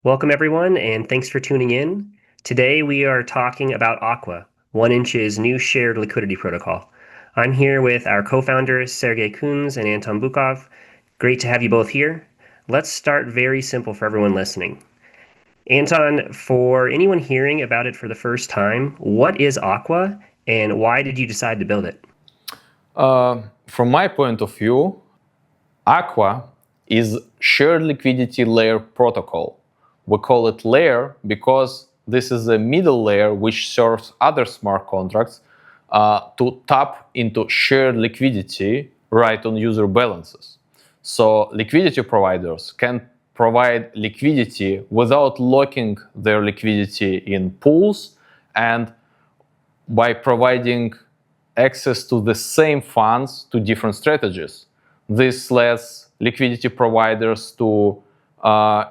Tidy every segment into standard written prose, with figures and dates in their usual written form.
Welcome, everyone, and thanks for tuning in. Today, we are talking about Aqua, 1inch's new shared liquidity protocol. I'm here with our co-founders, Sergej Kunz and Anton Bukov. Great to have you both here. Let's start very simple for everyone listening. Anton, for anyone hearing about it for the first time, what is Aqua, and why did you decide to build it? From my point of view, Aqua is shared liquidity layer protocol. We call it layer because this is a middle layer which serves other smart contracts to tap into shared liquidity right on user balances. So liquidity providers can provide liquidity without locking their liquidity in pools and by providing access to the same funds to different strategies. This lets liquidity providers to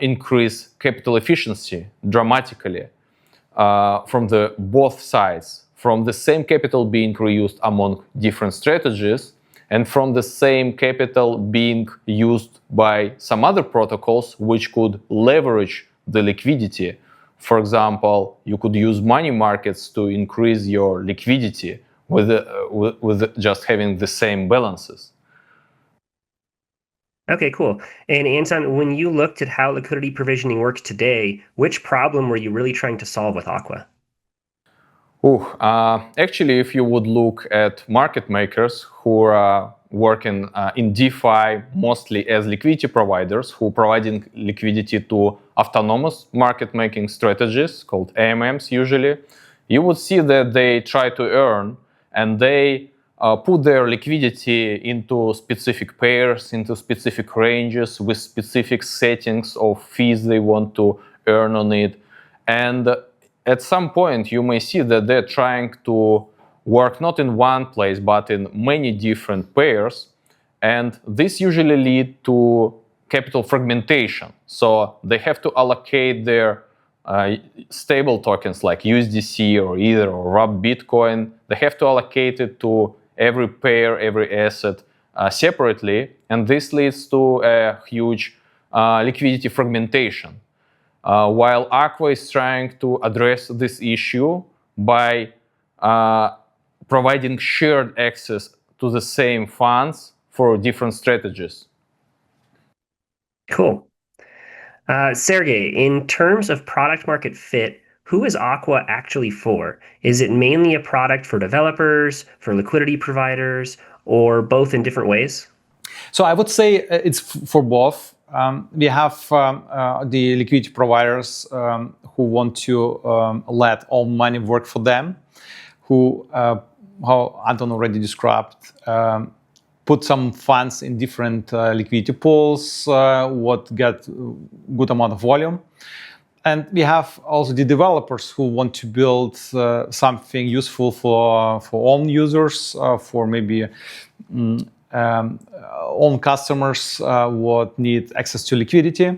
increase capital efficiency dramatically from the both sides, from the same capital being reused among different strategies and from the same capital being used by some other protocols which could leverage the liquidity. For example, you could use money markets to increase your liquidity with just having the same balances. Okay, cool. And Anton, when you looked at how liquidity provisioning works today, which problem were you really trying to solve with Aqua? Actually, if you would look at market makers who are working in DeFi mostly as liquidity providers, who are providing liquidity to autonomous market making strategies called AMMs usually, you would see that they try to earn and they put their liquidity into specific pairs, into specific ranges with specific settings of fees they want to earn on it. And at some point, you may see that they're trying to work not in one place, but in many different pairs. And this usually leads to capital fragmentation. So they have to allocate their stable tokens like USDC or Ether or RUB Bitcoin. They have to allocate it to every pair, every asset separately. And this leads to a huge liquidity fragmentation. While Aqua is trying to address this issue by providing shared access to the same funds for different strategies. Cool. Sergej, in terms of product market fit, who is Aqua actually for? Is it mainly a product for developers, for liquidity providers, or both in different ways? So I would say it's for both. We have the liquidity providers who want to let all money work for them, who, how Anton already described, put some funds in different liquidity pools, what get good amount of volume. And we have also the developers who want to build something useful for own users, for maybe own customers what need access to liquidity.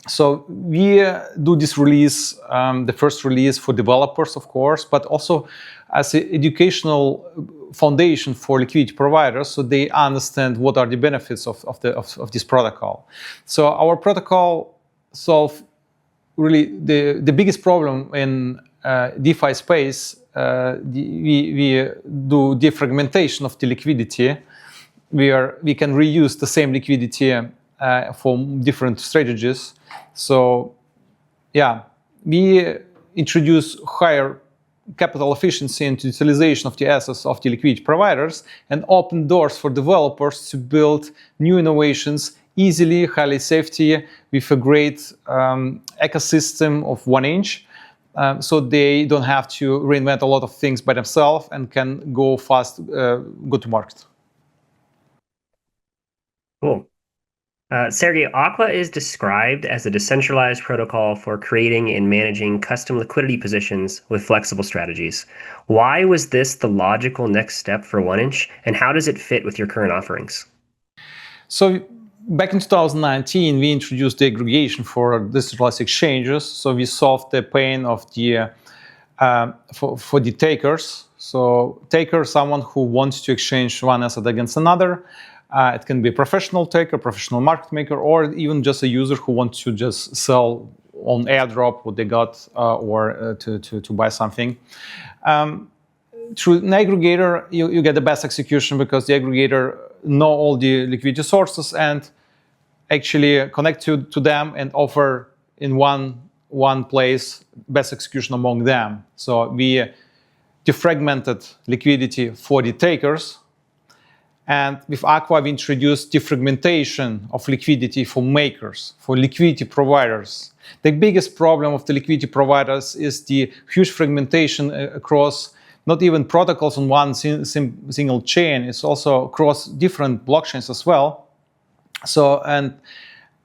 So we do this release, the first release for developers, of course, but also as an educational foundation for liquidity providers, so they understand what are the benefits of this protocol. So our protocol solves really the biggest problem in DeFi space. We do defragmentation of the liquidity, where we can reuse the same liquidity for different strategies. So, yeah, we introduce higher capital efficiency and utilization of the assets of the liquidity providers and open doors for developers to build new innovations easily, highly safety, with a great ecosystem of 1inch. So they don't have to reinvent a lot of things by themselves and can go fast, go to market. Cool. Sergej, Aqua is described as a decentralized protocol for creating and managing custom liquidity positions with flexible strategies. Why was this the logical next step for 1inch, and how does it fit with your current offerings? So back in 2019, we introduced the aggregation for decentralized exchanges. So we solved the pain of the for the takers. So taker, someone who wants to exchange one asset against another. It can be a professional taker, professional market maker, or even just a user who wants to just sell on airdrop what they got or to buy something. Through an aggregator, you get the best execution because the aggregator know all the liquidity sources and actually connect to them and offer in one place best execution among them. So we defragmented liquidity for the takers. And with Aqua, we introduced defragmentation of liquidity for makers, for liquidity providers. The biggest problem of the liquidity providers is the huge fragmentation across not even protocols on one single chain. It's also across different blockchains as well. So, and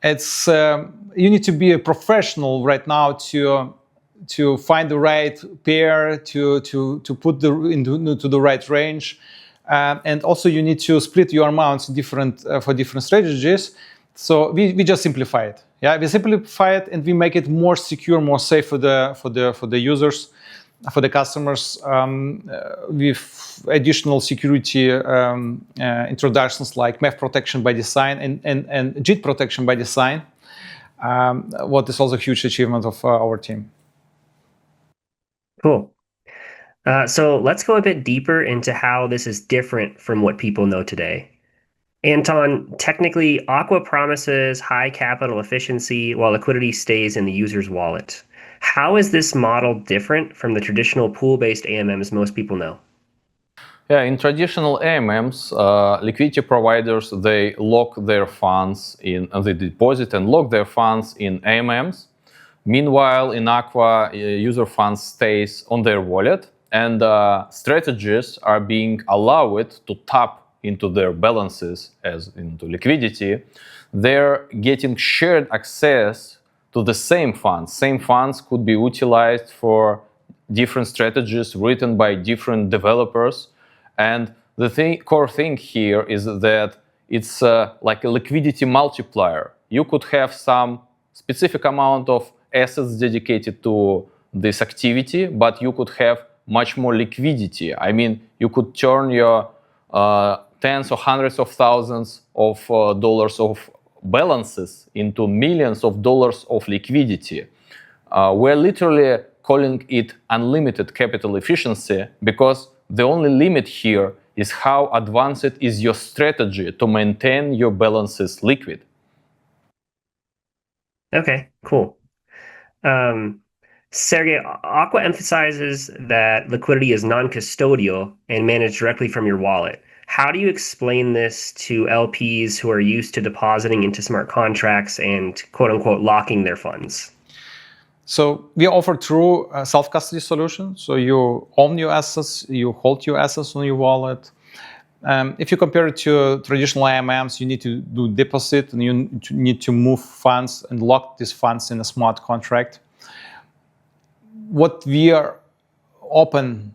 it's you need to be a professional right now to find the right pair to put into the right range. And also you need to split your amounts for different strategies. So we just simplify it. Yeah, we simplify it and we make it more secure, more safe for the users, for the customers, with additional security introductions like MEF protection by design and JIT protection by design. What is also a huge achievement of our team. Cool. So let's go a bit deeper into how this is different from what people know today. Anton, technically, Aqua promises high capital efficiency while liquidity stays in the user's wallet. How is this model different from the traditional pool-based AMMs most people know? Yeah, in traditional AMMs, liquidity providers, they lock their funds in, they deposit and lock their funds in AMMs. Meanwhile, in Aqua, user funds stays on their wallet, and strategies are being allowed to tap into their balances as into liquidity. They're getting shared access to the same funds. Same funds could be utilized for different strategies written by different developers. And the core thing here is that it's like a liquidity multiplier. You could have some specific amount of assets dedicated to this activity, but you could have much more liquidity. I mean, you could turn your tens or hundreds of thousands of dollars of balances into millions of dollars of liquidity. We're literally calling it unlimited capital efficiency because the only limit here is how advanced is your strategy to maintain your balances liquid. Okay, cool. Sergey, Aqua emphasizes that liquidity is non-custodial and managed directly from your wallet. How do you explain this to LPs who are used to depositing into smart contracts and quote-unquote locking their funds? So we offer true self-custody solution. So you own your assets, you hold your assets on your wallet. If you compare it to traditional AMMs, you need to do deposit and you need to move funds and lock these funds in a smart contract. What we are open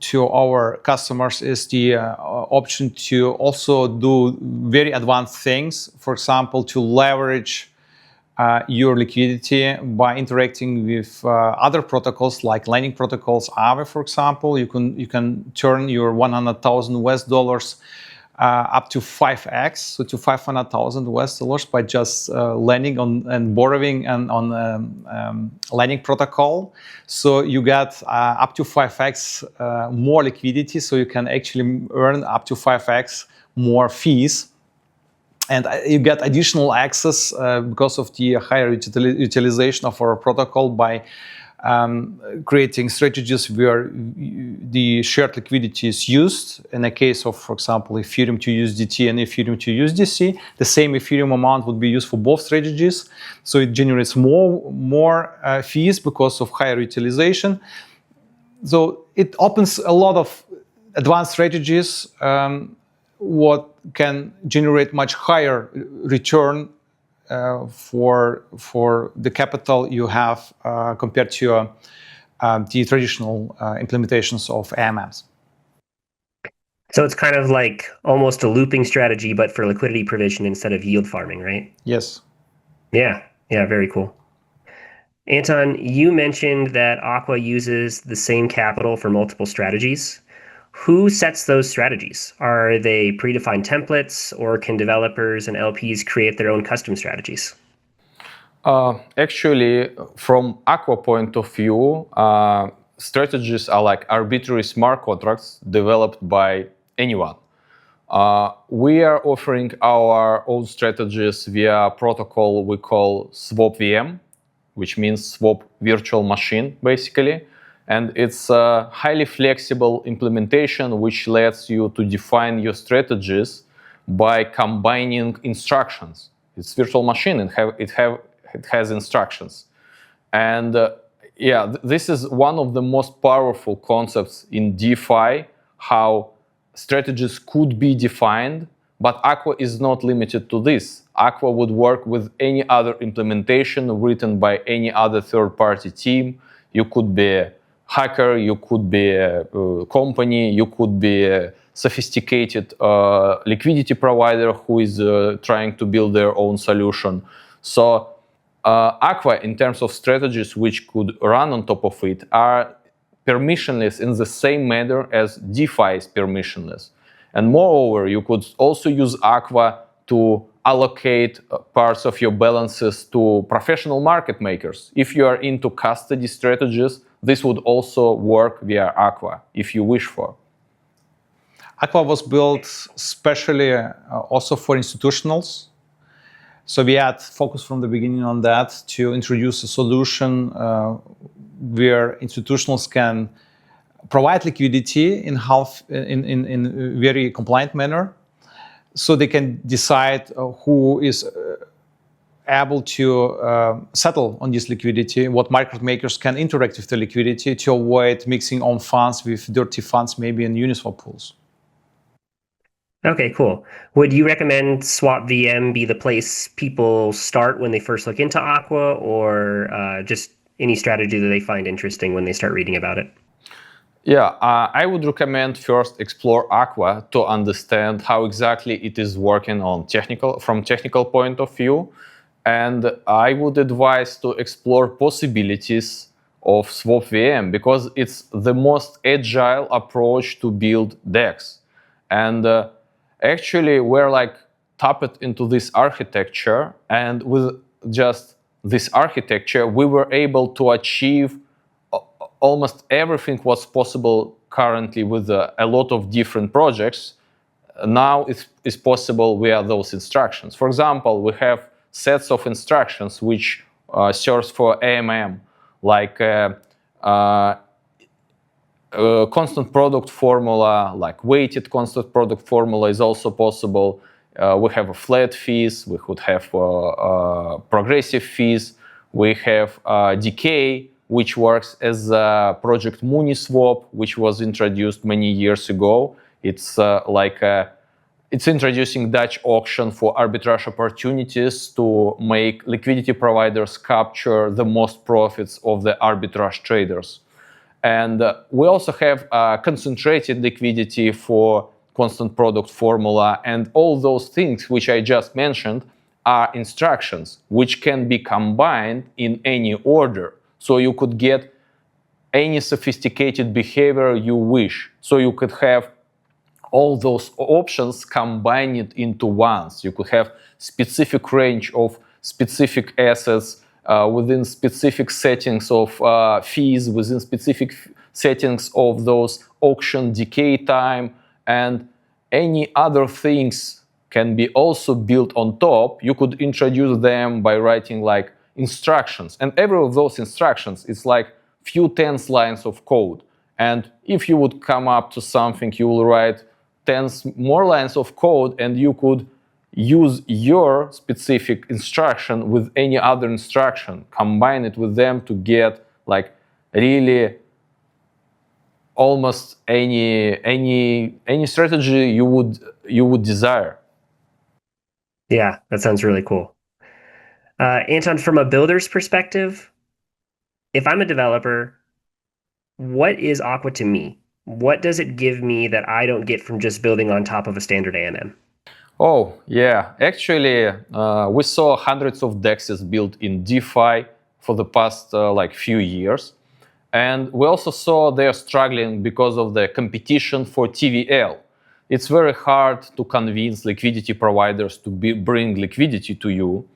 to our customers is the option to also do very advanced things. For example, to leverage your liquidity by interacting with other protocols like lending protocols, Aave, for example. You can turn your $100,000 up to 5x, so to $500,000 by just lending on and borrowing and on lending protocol. So you get up to 5x more liquidity, so you can actually earn up to 5x more fees. And you get additional access because of the higher utilization of our protocol by creating strategies where the shared liquidity is used. In the case of, for example, Ethereum to USDT and Ethereum to USDC, the same Ethereum amount would be used for both strategies. So it generates more fees because of higher utilization. So it opens a lot of advanced strategies what can generate much higher return for the capital you have compared to the traditional implementations of AMMs. So it's kind of like almost a looping strategy, but for liquidity provision instead of yield farming, right? Yes. Yeah, very cool. Anton, you mentioned that Aqua uses the same capital for multiple strategies. Who sets those strategies? Are they predefined templates, or can developers and LPs create their own custom strategies? Actually, from Aqua point of view, strategies are like arbitrary smart contracts developed by anyone. We are offering our own strategies via a protocol we call swap VM, which means swap virtual machine, basically. And it's a highly flexible implementation which lets you to define your strategies by combining instructions. It's virtual machine and it has instructions. And this is one of the most powerful concepts in DeFi, how strategies could be defined, but Aqua is not limited to this. Aqua would work with any other implementation written by any other third-party team. You could be a hacker, you could be a company, you could be a sophisticated liquidity provider who is trying to build their own solution. So Aqua, in terms of strategies which could run on top of it, are permissionless in the same manner as DeFi is permissionless. And moreover, you could also use Aqua to allocate parts of your balances to professional market makers. If you are into custody strategies, this would also work via Aqua, if you wish for. Aqua was built specially also for institutionals. So we had focused from the beginning on that to introduce a solution where institutionals can provide liquidity in very compliant manner, so they can decide who is able to settle on this liquidity, what market makers can interact with the liquidity to avoid mixing own funds with dirty funds, maybe in Uniswap pools. Okay, cool. Would you recommend Swap VM be the place people start when they first look into Aqua, or just any strategy that they find interesting when they start reading about it? Yeah, I would recommend first explore Aqua to understand how exactly it is working from technical point of view. And I would advise to explore possibilities of Swap VM because it's the most agile approach to build DEX. And actually, we're like tapped into this architecture, and with just this architecture, we were able to achieve almost everything what's possible currently with a lot of different projects. Now it's possible via those instructions. For example, we have sets of instructions which search for AMM, like constant product formula, like weighted constant product formula is also possible. We have a flat fees, we could have progressive fees, we have decay, which works as a project Muniswap, which was introduced many years ago. It's it's introducing Dutch auction for arbitrage opportunities to make liquidity providers capture the most profits of the arbitrage traders. And we also have concentrated liquidity for constant product formula, and all those things which I just mentioned are instructions which can be combined in any order. So you could get any sophisticated behavior you wish. So you could have all those options combined into ones. You could have specific range of specific assets within specific settings of fees, within specific settings of those auction decay time, and any other things can be also built on top. You could introduce them by writing like instructions, and every of those instructions is like few tens lines of code. And if you would come up to something, you will write tens more lines of code, and you could use your specific instruction with any other instruction, combine it with them to get like really almost any strategy you would desire. Yeah, that sounds really cool. Anton, from a builder's perspective, if I'm a developer, what is Aqua to me? What does it give me that I don't get from just building on top of a standard AMM? Oh, yeah. Actually, we saw hundreds of DEXs built in DeFi for the past few years. And we also saw they're struggling because of the competition for TVL. It's very hard to convince liquidity providers to bring liquidity to you.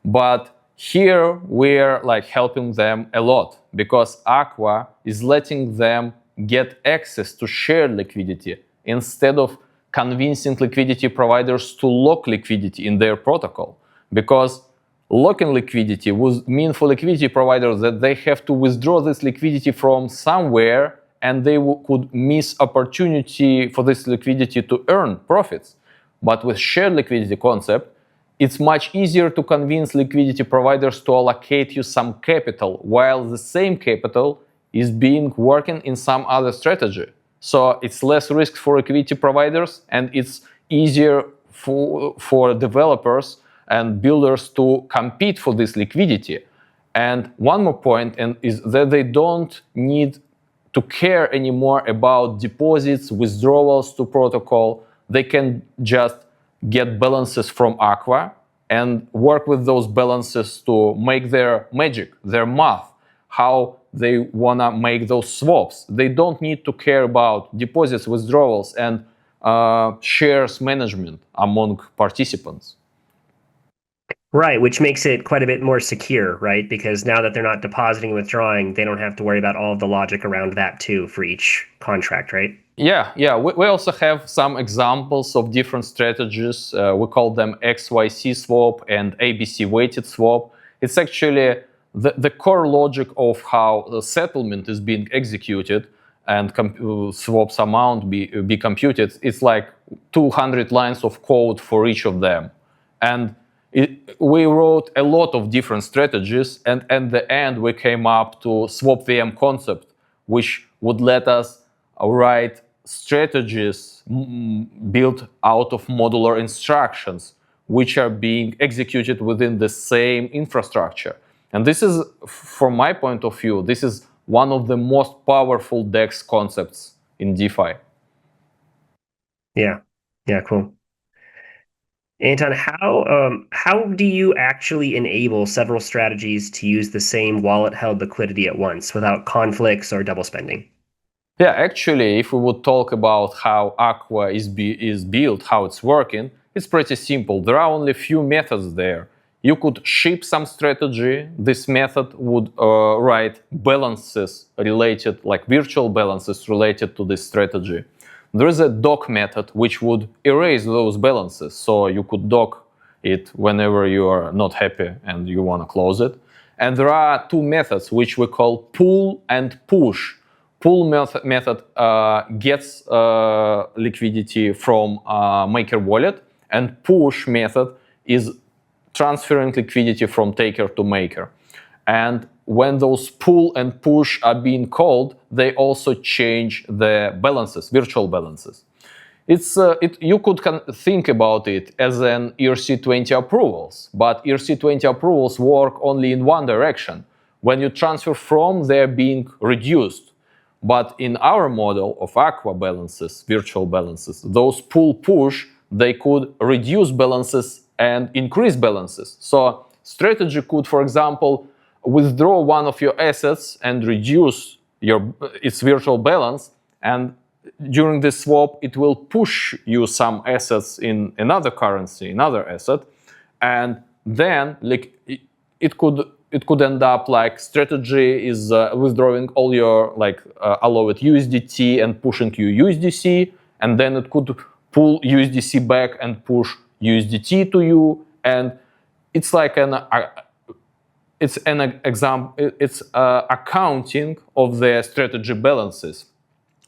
But here we're like helping them a lot because Aqua is letting them get access to shared liquidity instead of convincing liquidity providers to lock liquidity in their protocol. Because locking liquidity would mean for liquidity providers that they have to withdraw this liquidity from somewhere, and they could miss opportunity for this liquidity to earn profits. But with shared liquidity concept, it's much easier to convince liquidity providers to allocate you some capital while the same capital is being working in some other strategy. So it's less risk for liquidity providers, and it's easier for developers and builders to compete for this liquidity. And one more point is that they don't need to care anymore about deposits, withdrawals to protocol. They can just get balances from Aqua and work with those balances to make their magic, their math, how they want to make those swaps. They don't need to care about deposits, withdrawals, and shares management among participants. Right, which makes it quite a bit more secure, right? Because now that they're not depositing and withdrawing, they don't have to worry about all of the logic around that too for each contract, right? Yeah. We also have some examples of different strategies. We call them XYC swap and ABC weighted swap. It's actually the core logic of how the settlement is being executed and swaps amount be computed. It's like 200 lines of code for each of them. And we wrote a lot of different strategies, and at the end we came up to swap VM concept, which would let us write strategies built out of modular instructions, which are being executed within the same infrastructure. And this is, from my point of view, this is one of the most powerful DEX concepts in DeFi. Yeah, cool. Anton, how do you actually enable several strategies to use the same wallet-held liquidity at once without conflicts or double spending? Yeah, actually, if we would talk about how Aqua is built, how it's working, it's pretty simple. There are only a few methods there. You could ship some strategy. This method would write balances related, like virtual balances related to this strategy. There is a dock method which would erase those balances, so you could dock it whenever you are not happy and you want to close it. And there are two methods which we call pull and push. Pull method gets liquidity from maker wallet, and push method is transferring liquidity from taker to maker. And when those pull and push are being called, they also change the balances, virtual balances. You could think about it as an ERC20 approvals, but ERC20 approvals work only in one direction. When you transfer from, they're being reduced. But in our model of Aqua balances, virtual balances, those pull-push, they could reduce balances and increase balances. So strategy could, for example, withdraw one of your assets and reduce its virtual balance, and during this swap, it will push you some assets in another currency, another asset, and then it could end up like strategy is withdrawing all your allowed USDT and pushing you USDC, and then it could pull USDC back and push USDT to you, and it's like it's accounting of the strategy balances.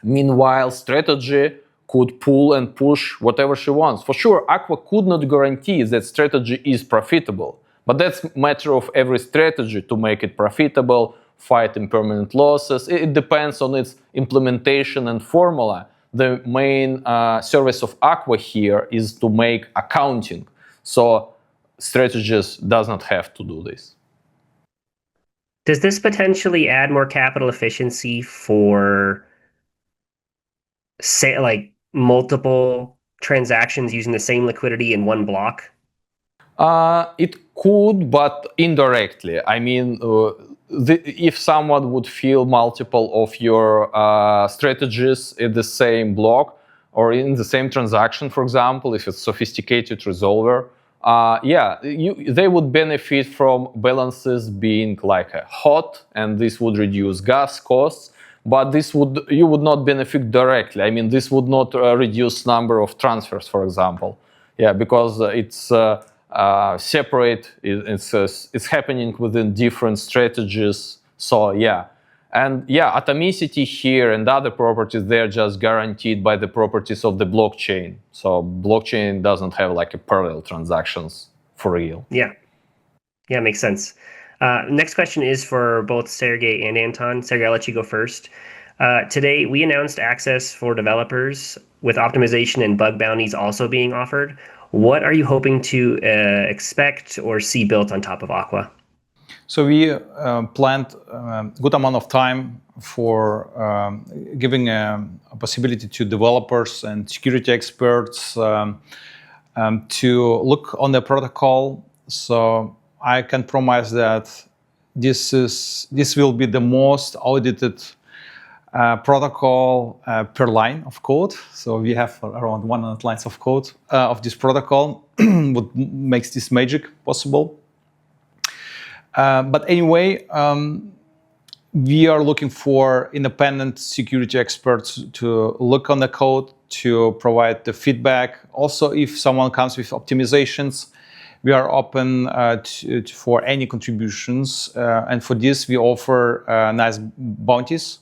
Meanwhile, strategy could pull and push whatever she wants. For sure, Aqua could not guarantee that strategy is profitable, but that's a matter of every strategy to make it profitable, fight impermanent losses. It depends on its implementation and formula. The main service of Aqua here is to make accounting. So strategies does not have to do this. Does this potentially add more capital efficiency for, say, like multiple transactions using the same liquidity in one block? It could, but indirectly. I mean, if someone would fill multiple of your strategies in the same block or in the same transaction, for example, if it's sophisticated resolver, they would benefit from balances being like hot, and this would reduce gas costs. But you would not benefit directly. I mean, this would not reduce number of transfers, for example. Yeah, because it's separate. It's happening within different strategies. So yeah, and yeah, atomicity here and other properties, they're just guaranteed by the properties of the blockchain. So blockchain doesn't have like a parallel transactions for real. Yeah, makes sense. Next question is for both Sergej and Anton. Sergej, I'll let you go first. Today, we announced access for developers with optimization and bug bounties also being offered. What are you hoping to expect or see built on top of Aqua? So we planned a good amount of time for giving a possibility to developers and security experts to look on the protocol. So I can promise that this will be the most audited protocol per line of code. So we have around 100 lines of code of this protocol, what makes this magic possible. But anyway, we are looking for independent security experts to look on the code, to provide the feedback. Also, if someone comes with optimizations, we are open for any contributions. And for this, we offer nice bounties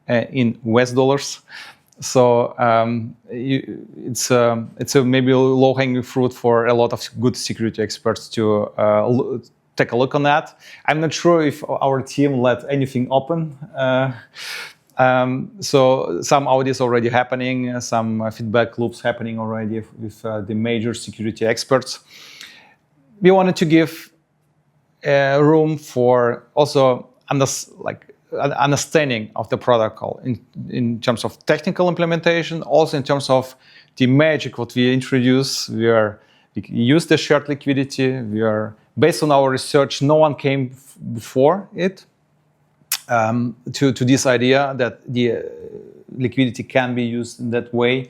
in US dollars. So it's a maybe low-hanging fruit for a lot of good security experts to take a look on that. I'm not sure if our team let anything open. So some audits already happening, some feedback loops happening already with the major security experts. We wanted to give room for also understanding of the protocol in terms of technical implementation, also in terms of the magic what we introduce. We use the shared liquidity. We are based on our research. No one came before it to this idea that the liquidity can be used in that way.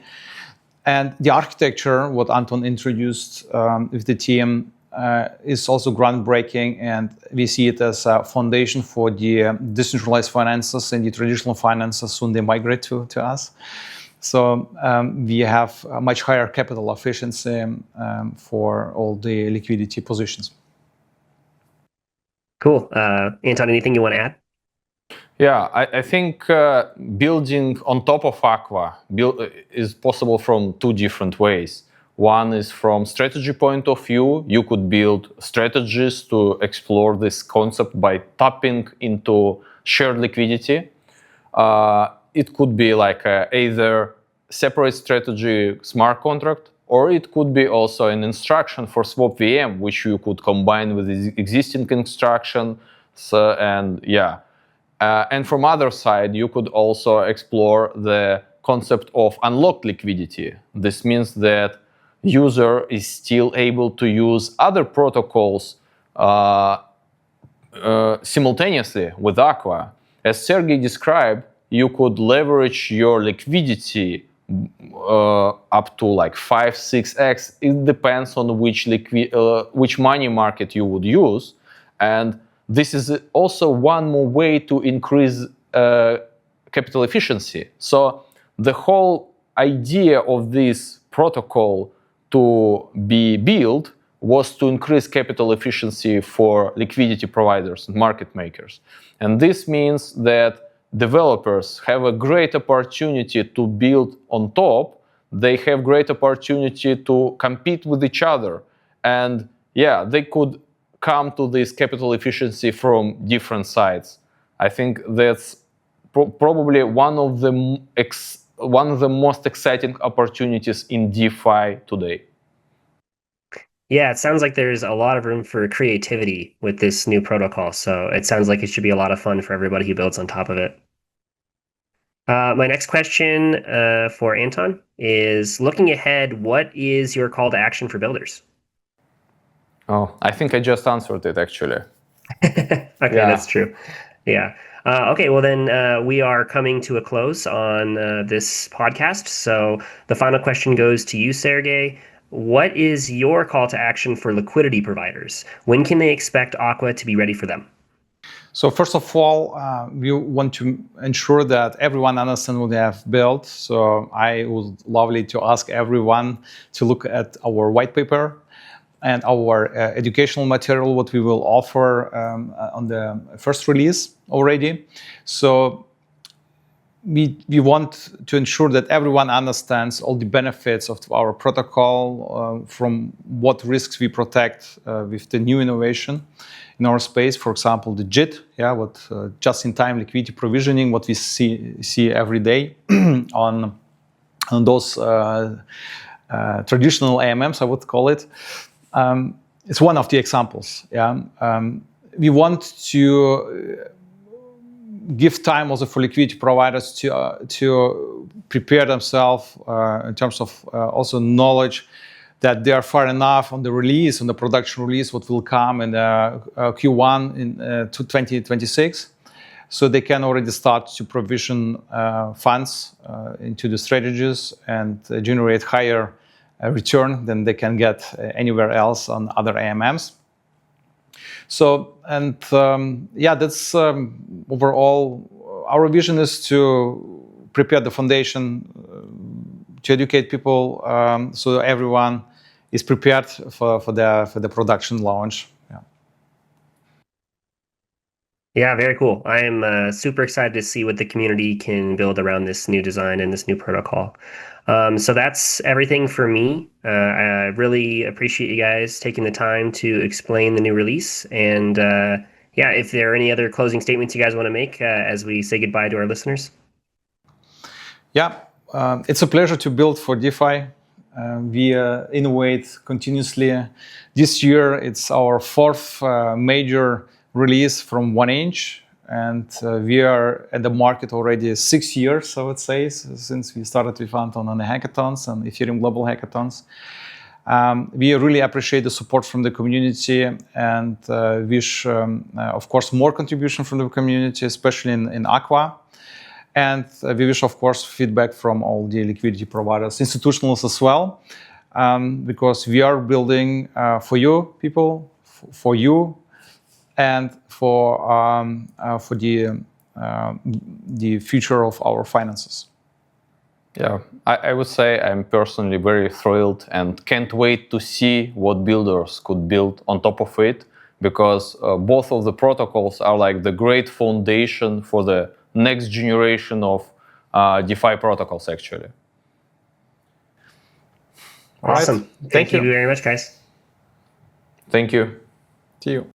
And the architecture, what Anton introduced with the team, is also groundbreaking, and we see it as a foundation for the decentralized finances and the traditional finances when they migrate to us. So we have a much higher capital efficiency for all the liquidity positions. Cool. Anton, anything you want to add? Yeah, I think building on top of Aqua is possible from two different ways. One is from strategy point of view. You could build strategies to explore this concept by tapping into shared liquidity. It could be like either separate strategy smart contract, or it could be also an instruction for swap VM, which you could combine with the existing instruction. And from other side, you could also explore the concept of unlocked liquidity. This means that user is still able to use other protocols simultaneously with Aqua. As Sergej described, you could leverage your liquidity up to like 5-6x. It depends on which money market you would use. And this is also one more way to increase capital efficiency. So the whole idea of this protocol to be built was to increase capital efficiency for liquidity providers and market makers. And this means that developers have a great opportunity to build on top. They have great opportunity to compete with each other. And yeah, they could come to this capital efficiency from different sides. I think that's probably one of the most exciting opportunities in DeFi today. Yeah, it sounds like there's a lot of room for creativity with this new protocol. So it sounds like it should be a lot of fun for everybody who builds on top of it. My next question for Anton is, looking ahead, what is your call to action for builders? Oh, I think I just answered it, actually. Okay, yeah. That's true. Yeah. Okay, well then we are coming to a close on this podcast. So the final question goes to you, Sergej. what is your call to action for liquidity providers? When can they expect Aqua to be ready for them? So first of all, we want to ensure that everyone understands what they have built. So I would lovely to ask everyone to look at our white paper and our educational material, what we will offer on the first release already. So we want to ensure that everyone understands all the benefits of our protocol, from what risks we protect with the new innovation in our space. For example, the JIT, what just-in-time liquidity provisioning, what we see every day on those traditional AMMs, I would call it. It's one of the examples. We want to give time also for liquidity providers to prepare themselves in terms of also knowledge that they are far enough on the release, on the production release, what will come in Q1 in 2026. So they can already start to provision funds into the strategies and generate higher return than they can get anywhere else on other AMMs. So, and that's overall, our vision is to prepare the foundation, to educate people, so everyone is prepared for the production launch. Yeah, very cool. I'm super excited to see what the community can build around this new design and this new protocol. So that's everything for me. I really appreciate you guys taking the time to explain the new release. And if there are any other closing statements you guys want to make as we say goodbye to our listeners. It's a pleasure to build for DeFi. We innovate continuously. This year, it's our fourth major release from 1inch, and we are at the market already 6 years, I would say, since we started with Anton on the hackathons and Ethereum Global Hackathons. We really appreciate the support from the community and wish, of course, more contribution from the community, especially in Aqua. And we wish, of course, feedback from all the liquidity providers, institutionals as well, because we are building for you people, for you, and for the future of our finances. Yeah, I would say I'm personally very thrilled and can't wait to see what builders could build on top of it, because both of the protocols are like the great foundation for the next generation of DeFi protocols, actually. Awesome. Right. Thank you very much, guys. Thank you. See you.